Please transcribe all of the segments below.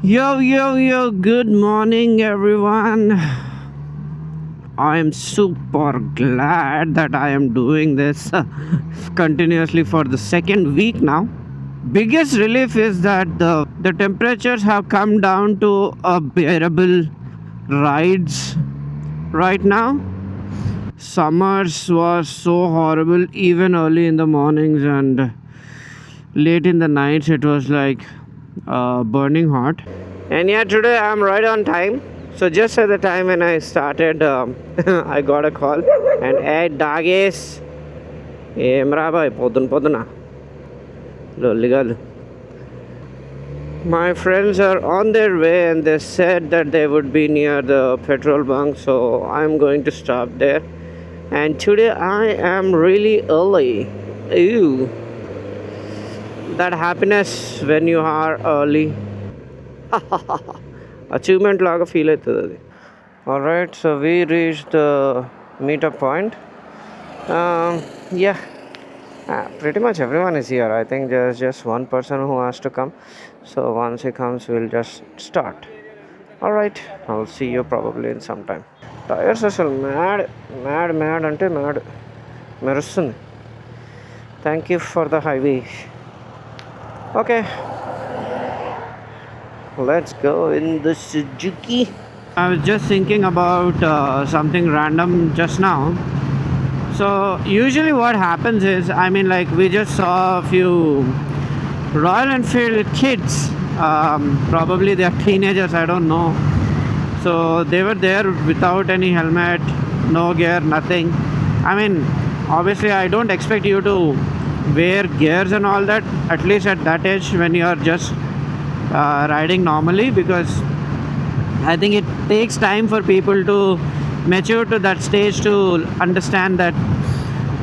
Yo, yo, yo, good morning, everyone. I am super glad that I am doing this continuously for the second week now. Biggest relief is that the temperatures have come down to a bearable rides right now. Summers was so horrible even early in the mornings and late in the nights it was like burning hot. And yeah, today I'm right on time. So just at the time when I started, I got a call. And hey, Dages, Emra bhai, podun poduna. Lolligal. My friends are on their way and they said that they would be near the petrol bunk. So I'm going to stop there. And today I am really early. Ew. That happiness when you are early. Achievement laga feel అవుతుంది అది. Alright, so we reached the meetup point. Yeah, pretty much everyone is here. I think there's just one person who has to come. So once he comes, we'll just start. Alright, I'll see you probably in some time. Tires అసలు mad అంటే mad మెరుస్తుంది. Thank you for the highway. Okay, let's go in the Suzuki. I was just thinking about something random just now. So usually what happens is, I mean, like we just saw a few Royal Enfield kids. Probably they are teenagers, I don't know. So they were there without any helmet, no gear, nothing. I mean, obviously I don't expect you to wear gears and all that, at least at that age when you are just riding normally, because I think it takes time for people to mature to that stage to understand that,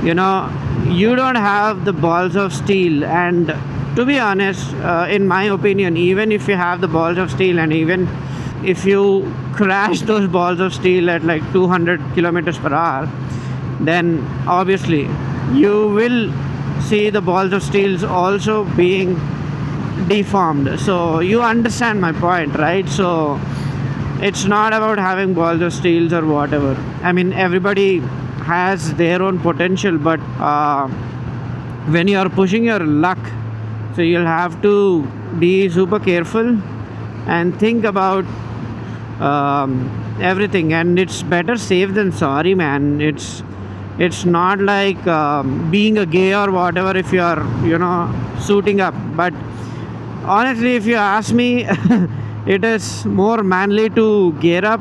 you know, you don't have the balls of steel. And to be honest, in my opinion, even if you have the balls of steel and even if you crash those balls of steel at like 200 kilometers per hour, then obviously you will see the balls of steels also being deformed. So you understand my point, right? So it's not about having balls of steels or whatever. I mean, everybody has their own potential, but when you are pushing your luck, so you'll have to be super careful and think about everything. And it's better safe than sorry, man. It's not like being a gay or whatever if you are, you know, suiting up. But honestly, if you ask me, it is more manly to gear up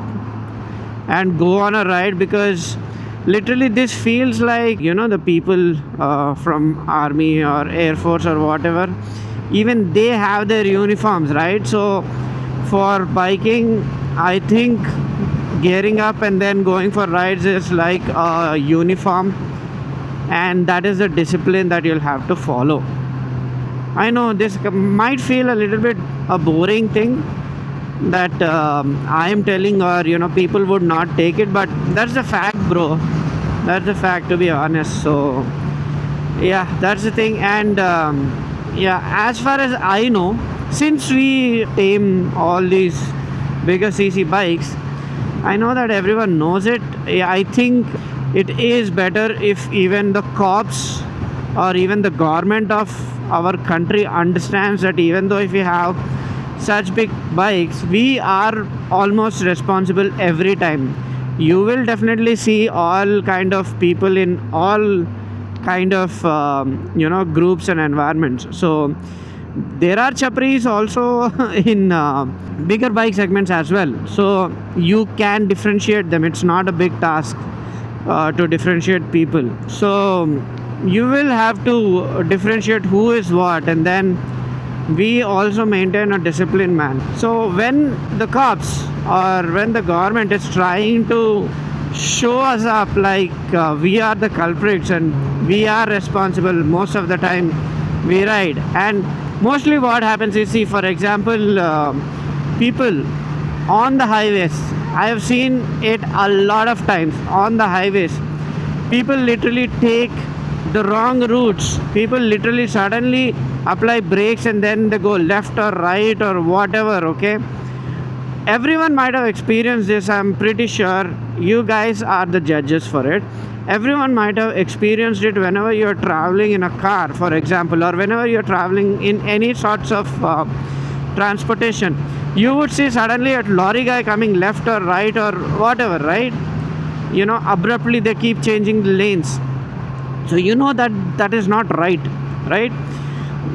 and go on a ride, because literally this feels like, you know, the people from army or air force or whatever, even they have their uniforms, right? So for biking, I think gearing up and then going for rides is like a uniform, and that is the discipline that you'll have to follow. I know this might feel a little bit a boring thing that I am telling, or you know, people would not take it, but that's the fact, bro. That's the fact, to be honest. So yeah, that's the thing. And yeah, as far as I know, since we tame all these bigger cc bikes, I know that everyone knows it. Yeah, I think it is better if even the cops or even the government of our country understands that even though if we have such big bikes, we are almost responsible every time. You will definitely see all kind of people in all kind of you know, groups and environments. So there are chapris also in bigger bike segments as well, so you can differentiate them. It's not a big task to differentiate people. So you will have to differentiate who is what, and then we also maintain a discipline, man. So when the cops or when the government is trying to show us up like we are the culprits and we are responsible, most of the time we ride. And mostly what happens is, see, for example, people on the highways, I have seen it a lot of times on the highways. People literally take the wrong routes. People literally suddenly apply brakes and then they go left or right or whatever, okay? Everyone might have experienced this. I'm pretty sure you guys are the judges for it. Everyone might have experienced it whenever you're traveling in a car, for example, or whenever you're traveling in any sorts of transportation. You would see suddenly a lorry guy coming left or right or whatever, right? Abruptly they keep changing the lanes. So that is not right, right?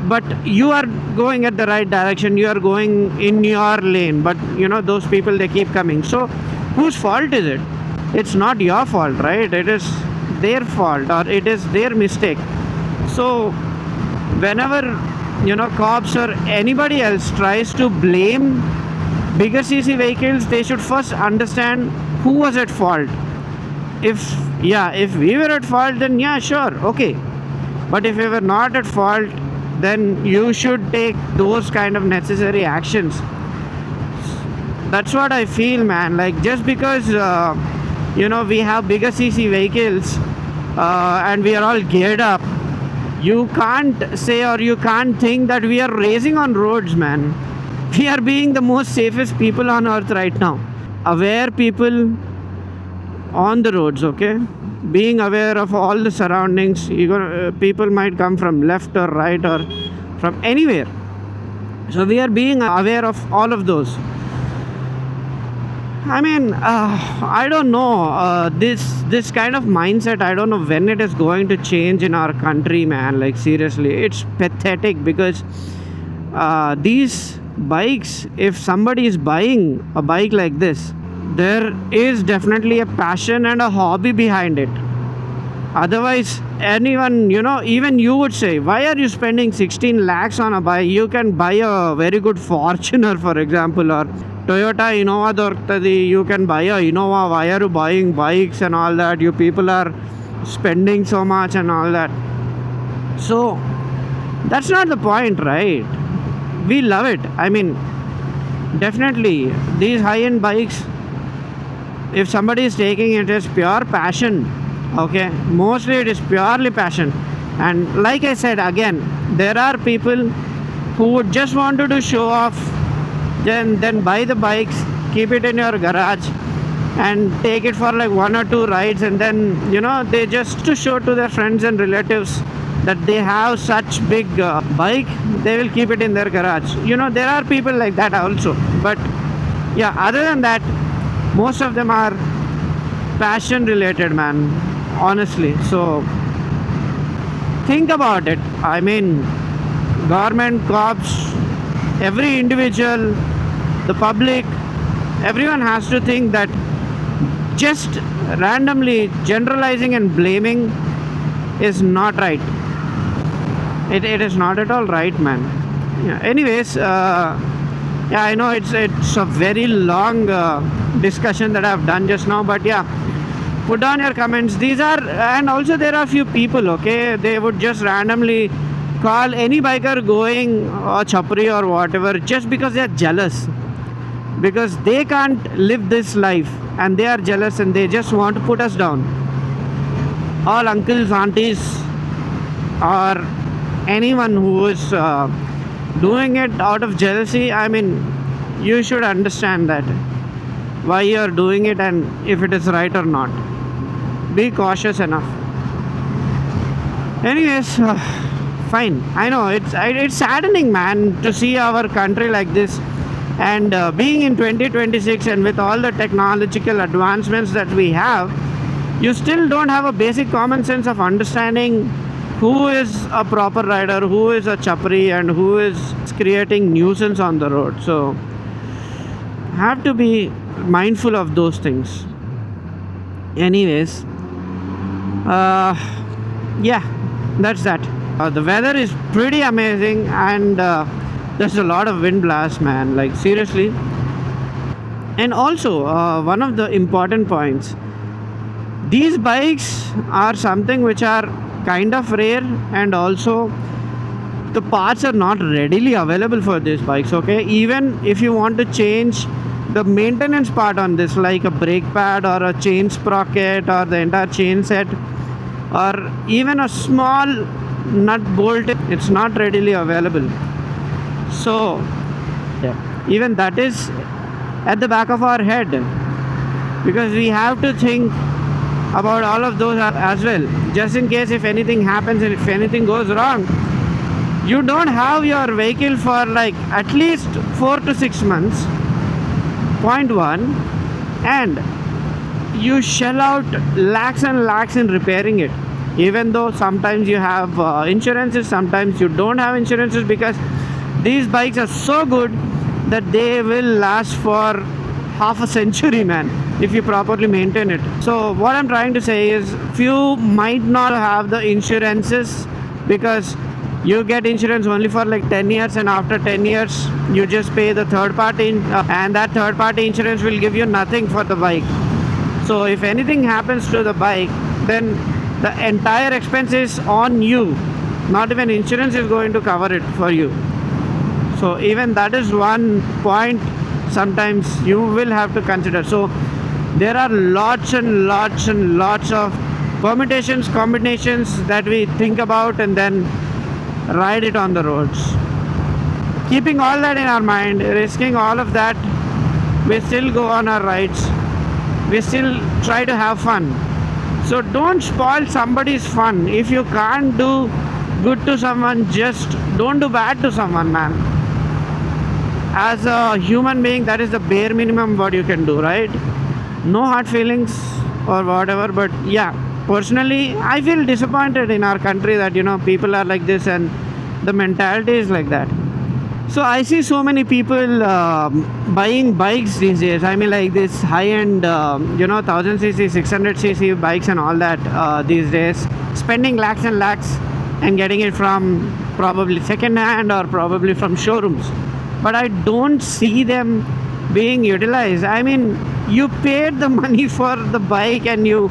But you are going at the right direction, you are going in your lane, but those people, they keep coming. So whose fault is it? It's not your fault, right? It is their fault, or it is their mistake. So whenever cops or anybody else tries to blame bigger cc vehicles, they should first understand who was at fault. If we were at fault, then yeah, sure, okay. But if we were not at fault, then you should take those kind of necessary actions. That's what I feel, man. Like, just because we have bigger cc vehicles and we are all geared up, you can't say or you can't think that we are racing on roads, man. We are being the most safest people on earth right now. Aware people on the roads, okay? Being aware of all the surroundings. People might come from left or right or from anywhere. So we are being aware of all of those. I mean, I don't know. This kind of mindset, I don't know when it is going to change in our country, man. Like, seriously, it's pathetic, because these bikes, if somebody is buying a bike like this, there is definitely a passion and a hobby behind it. Otherwise, anyone, even you would say, why are you spending 16 lakhs on a bike? You can buy a very good Fortuner, for example, or Toyota Innova Dortadi. You can buy a Innova. Why are you buying bikes and all that? You people are spending so much and all that. So that's not the point, right? We love it. I mean, definitely these high-end bikes, if somebody is taking it as pure passion, okay, mostly it is purely passion. And like I said, again, there are people who would just want to do show off, then buy the bikes, keep it in your garage and take it for like 1 or 2 rides, and then they just to show to their friends and relatives that they have such big bike, they will keep it in their garage. There are people like that also. But yeah, other than that, most of them are passion related, man, honestly. So think about it. I mean, government, cops, every individual, the public, everyone has to think that just randomly generalizing and blaming is not right. It is not at all right, man. Yeah. Anyways, I know it's a very long discussion that I've done just now, but yeah, put down your comments. And also there are few people, okay, they would just randomly call any biker going or chapri or whatever just because they are jealous, because they can't live this life and they are jealous and they just want to put us down. All uncles, aunties, or anyone who is doing it out of jealousy, I mean, you should understand that why you are doing it and if it is right or not. Be cautious enough. Anyways, fine. I know it's saddening, man, to see our country like this. And being in 2026 and with all the technological advancements that we have, you still don't have a basic common sense of understanding who is a proper rider, who is a chapri, and who is creating nuisance on the road. So have to be mindful of those things. Anyways, yeah, that's that. The weather is pretty amazing, and there's a lot of wind blast, man, like seriously. And also one of the important points, these bikes are something which are kind of rare, and also the parts are not readily available for these bikes, okay? Even if you want to change the maintenance part on this, like a brake pad or a chain sprocket or the entire chain set or even a small nut bolt, it's not readily available. So even that is at the back of our head, because we have to think about all of those as well, just in case if anything happens and if anything goes wrong. You don't have your vehicle for like at least 4 to 6 months, point one, and you shell out lakhs and lakhs in repairing it, even though sometimes you have insurances, sometimes you don't have insurances, because these bikes are so good that they will last for half a century, man, if you properly maintain it. So what I'm trying to say is, few might not have the insurances, because you get insurance only for like 10 years, and after 10 years you just pay the third party and that third party insurance will give you nothing for the bike. So if anything happens to the bike, then the entire expense is on you, not even insurance is going to cover it for you. So even that is one point sometimes you will have to consider. So there are lots and lots and lots of permutations, combinations that we think about and then ride it on the roads. Keeping all that in our mind, risking all of that, we still go on our rides, we still try to have fun. So don't spoil somebody's fun. If you can't do good to someone, just don't do bad to someone, man. As a human being, that is the bare minimum what you can do, right? No hard feelings or whatever. But yeah, personally I feel disappointed in our country that, you know, people are like this and the mentality is like that. So I see so many people buying bikes these days. I mean, like this high-end 1000cc 600cc bikes and all that these days, spending lakhs and lakhs and getting it from probably second hand or probably from showrooms. But I don't see them being utilized. I mean, you paid the money for the bike and you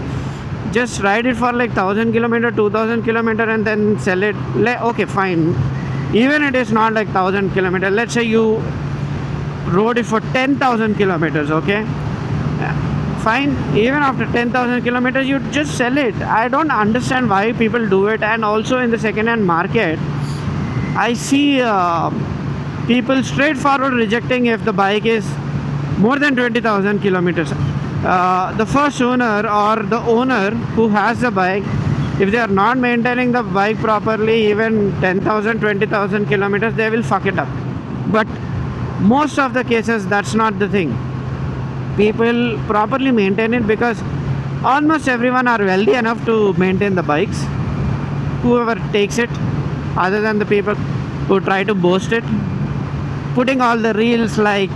just ride it for like 1000 kilometer, 2000 kilometer and then sell it. Okay, fine. Even it is not like 1000 kilometer. Let's say you rode it for 10,000 kilometers, okay? Fine. Even after 10,000 kilometers, you just sell it. I don't understand why people do it. And also in the second-hand market, I see people straightforward rejecting if the bike is more than 20,000 kilometers. The first owner or the owner who has the bike, if they are not maintaining the bike properly, even 10,000, 20,000 kilometers, they will fuck it up. But most of the cases, that's not the thing. People properly maintain it, because almost everyone are wealthy enough to maintain the bikes. Whoever takes it, other than the people who try to boast it, putting all the reels like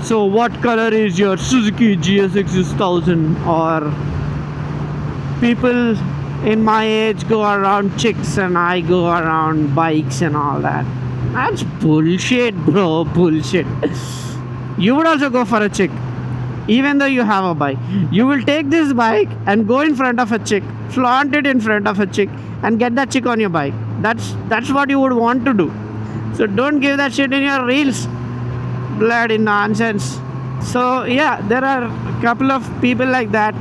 so what color is your Suzuki GSX 1000, or people in my age go around chicks and I go around bikes and all that. That's bullshit, bro. Bullshit. You would also go for a chick, even though you have a bike. You will take this bike and go in front of a chick, flaunt it in front of a chick and get that chick on your bike. That's what you would want to do. So don't give that shit in your reels. Bloody nonsense. So yeah, there are a couple of people like that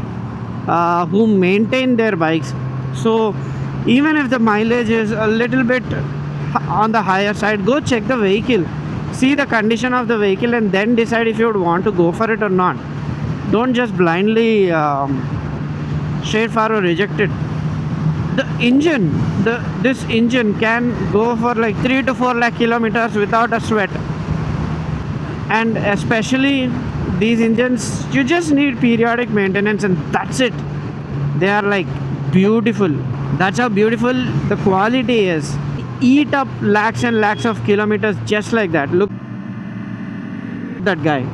who maintain their bikes. So even if the mileage is a little bit on the higher side, go check the vehicle, see the condition of the vehicle, and then decide if you would want to go for it or not. Don't just blindly straightforward reject it. The engine, this engine can go for like 3 to 4 lakh kilometers without a sweat. And especially these engines, you just need periodic maintenance and that's it. They are like beautiful. That's how beautiful the quality is. Eat up lakhs and lakhs of kilometers just like that. Look at that guy.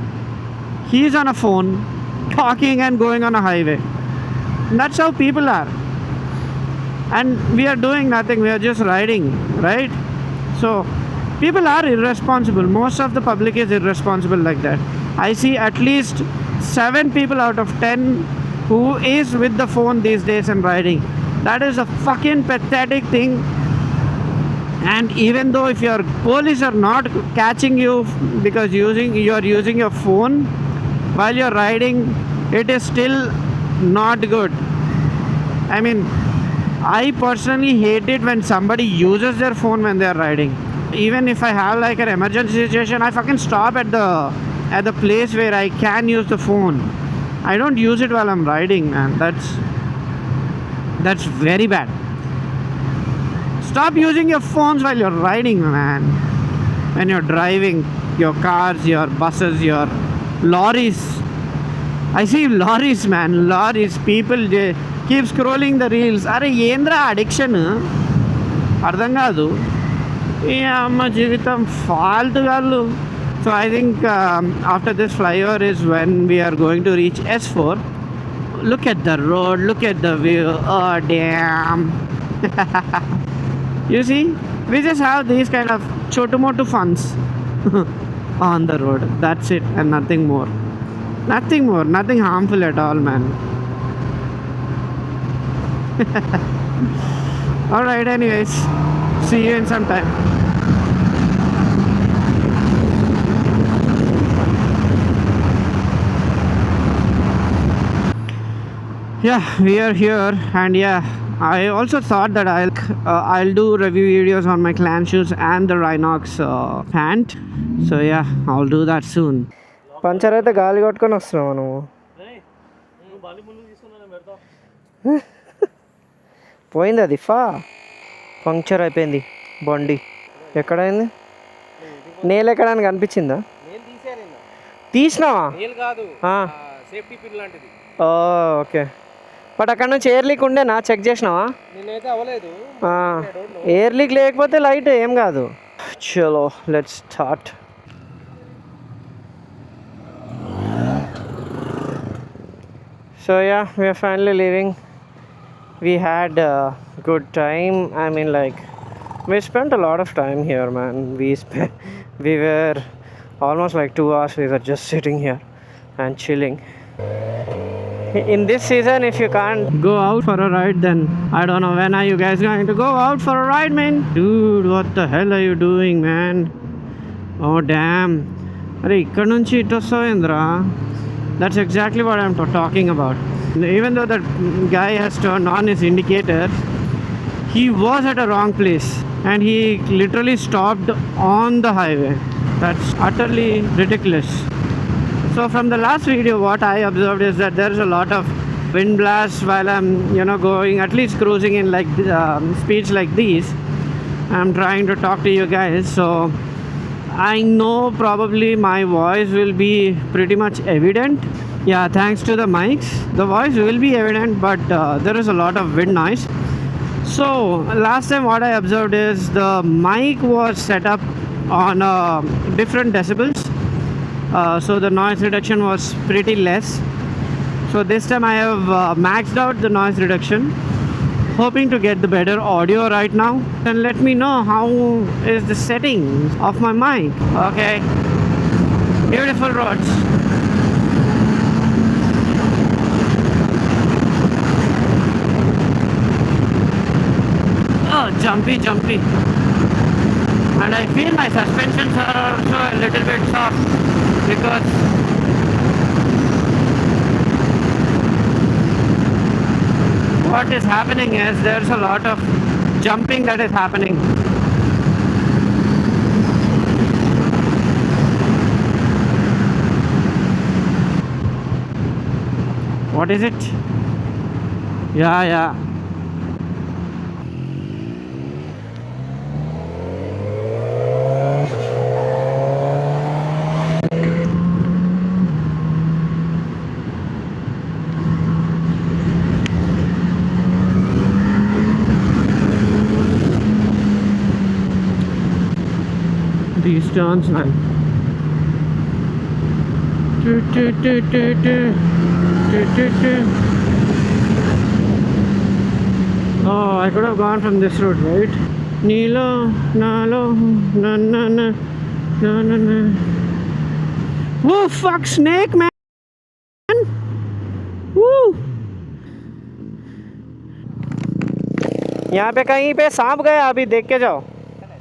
He's on a phone, talking and going on a highway. That's how people are. And we are doing nothing, we are just riding, right? So people are irresponsible. Most of the public is irresponsible like that. I see at least 7 people out of 10 who is with the phone these days and riding. That is a fucking pathetic thing. And even though if your police are not catching you because you are using your phone while you're riding, it is still not good. I mean, I personally hate it when somebody uses their phone when they are riding. Even if I have like an emergency situation, I fucking stop at the place where I can use the phone. I don't use it while I'm riding, man. That's very bad. Stop using your phones while you're riding, man. When you're driving your cars, your buses, your lorries. I see lorries, man. Lorries. People they keep scrolling the reels. Are ఏంద్రా addiction అర్థం కాదు ఈ అమ్మ జీవితం ఫాల్తు వాళ్ళు. So I think after this flyover is when we are going to reach S4. Look at the road, look at the view. Oh damn. You see, we just have these kind of chotu motu funs on the road. That's it, and nothing more. Nothing more, nothing harmful at all, man. Alright, anyways, see you in some time. Yeah, we are here, and yeah, I also thought that I'll do review videos on my clan shoes and the Rhinox pant. So yeah, I'll do that soon. Puncture అయితే గాలి కొట్టుకొని వస్తున్నావు నువ్వు. పోయింది అది puncture అయిపోయింది బండి. ఎక్కడైంది? Nail ఎక్కడానికి అనిపించిందా? తీసినావా? ఓకే, బట్ అక్కడ నుంచి ఎయిర్ లీక్ ఉండేనా? చెక్ చేసినావా? ఎయిర్ లీక్ లేకపోతే లైట్ ఏం కాదు. చలో let's start. So yeah, we are finally leaving. We had a good time. I mean, like, we spent a lot of time here, man. We were almost like 2 hours. We were just sitting here and chilling. In this season, if you can't go out for a ride, then I don't know when are you guys going to go out for a ride, man? Dude, what the hell are you doing, man? Oh damn. Are ikkad nunchi ittu vastavendra? That's exactly what I'm talking about. Even though that guy has turned on his indicator, he was at a wrong place and he literally stopped on the highway. That's utterly ridiculous. So from the last video, what I observed is that there's a lot of wind blasts while I'm going, at least cruising in like speeds like these. I'm trying to talk to you guys, so I know probably my voice will be pretty much evident. Yeah, thanks to the mics, the voice will be evident, but there is a lot of wind noise. So last time what I observed is the mic was set up on different decibels, so the noise reduction was pretty less. So this time I have maxed out the noise reduction, hoping to get the better audio right now. And let me know how is the settings of my mic. Okay, beautiful roads. Oh, jumpy, and I feel my suspensions are also a little bit soft because what is happening is there's a lot of jumping that is happening. What is it? Yeah. These turns, man. Oh, I could have gone from this route, right? Nilo, nalo, na na na, na na na. Whoa, fuck, snake, man! Woo! यहाँ पे कहीं पे सांप गया, अभी देख के जाओ.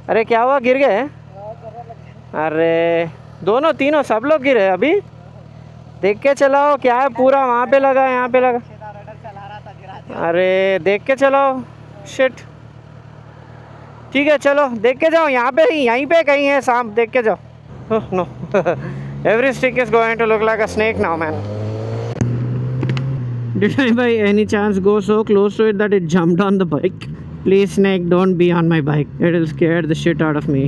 अरे क्या हुआ, गिर गए? अरे दोनों तीनों सब लोग गिरे. अभी देख के चलाओ, क्या है पूरा वहाँ पे लगा, यहाँ पे लगा. अरे देख के चलाओ. शिट। ठीक है चलो देख के जाओ, यहाँ पे यहीं पे कहीं है सांप, देख के जाओ। No every stick is going to look like a snake now man. Did I by any chance go so close to it that it jumped on the bike? Please snake, don't be on my bike. It will scare the shit out of me.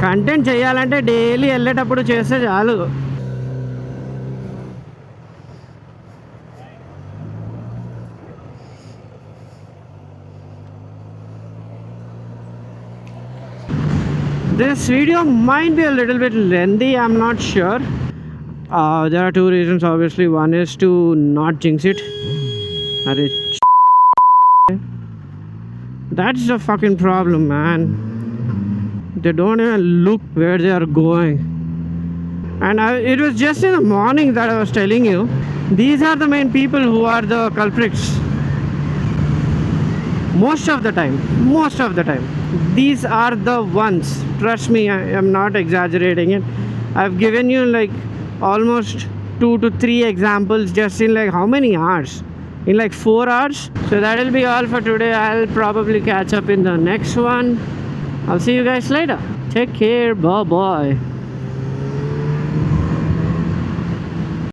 Content చేయాలంటే daily వెళ్ళేటప్పుడు చేస్తే చాలు. This video might be a little bit lengthy, I'm not sure. There are two reasons obviously. One is to not jinx it. Arey, that's the fucking problem, man. They don't even look where they are going. And it was just in the morning that I was telling you, these are the main people who are the culprits. Most of the time these are the ones. Trust me, I am not exaggerating it. I've given you like almost 2 to 3 examples just in like how many hours? In like 4 hours. So that will be all for today. I'll probably catch up in the next one. I'll see you guys later. Take care. Bye bye.